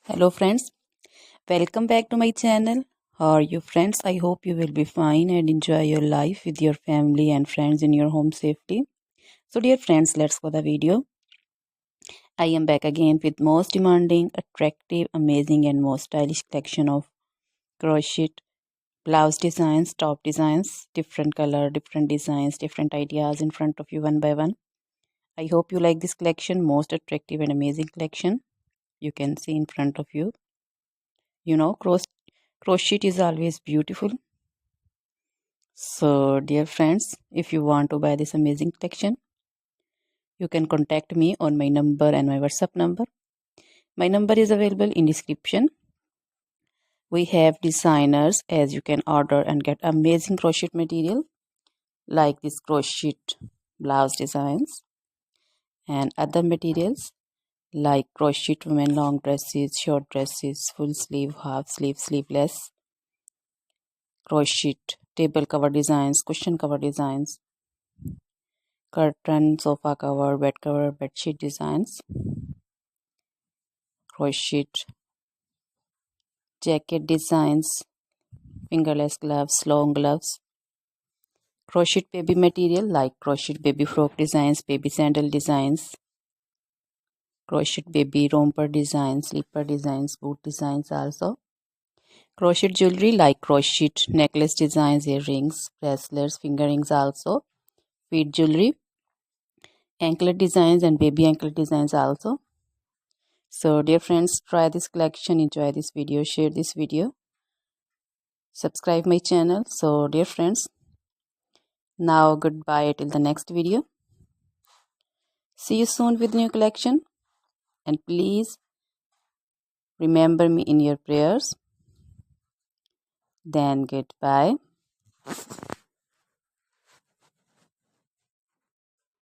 Hello friends, welcome back to my channel. How are you friends? I hope you will be fine and enjoy your life with your family and friends in your home safely. So dear friends, let's go the video. I am back again with most demanding, attractive, amazing and most stylish collection of crochet blouse designs, top designs, different color, different designs, different ideas in front of you one by one. I hope you like this collection, most attractive and amazing collection you can see in front of you. You know, crochet is always beautiful. So, dear friends, if you want to buy this amazing collection, you can contact me on my number and my WhatsApp number. My number is available in description. We have designers as you can order and get amazing crochet material like this crochet blouse designs and other materials like crochet women long dresses, short dresses, full sleeve, half sleeve, sleeveless, crochet table cover designs, cushion cover designs, curtain, sofa cover, bed cover, bedsheet designs, crochet jacket designs, fingerless gloves, long gloves, crochet baby material like crochet baby frock designs, baby sandal designs, crochet baby romper designs, slipper designs, boot designs also, crochet jewelry like crochet necklace designs, earrings, bracelets, finger rings also, feet jewelry, anklet designs and baby anklet designs also. So dear friends, try this collection, enjoy this video, share this video, subscribe my channel. So dear friends, now goodbye till the next video. See you soon with new collection, and please remember me in your prayers. Then goodbye.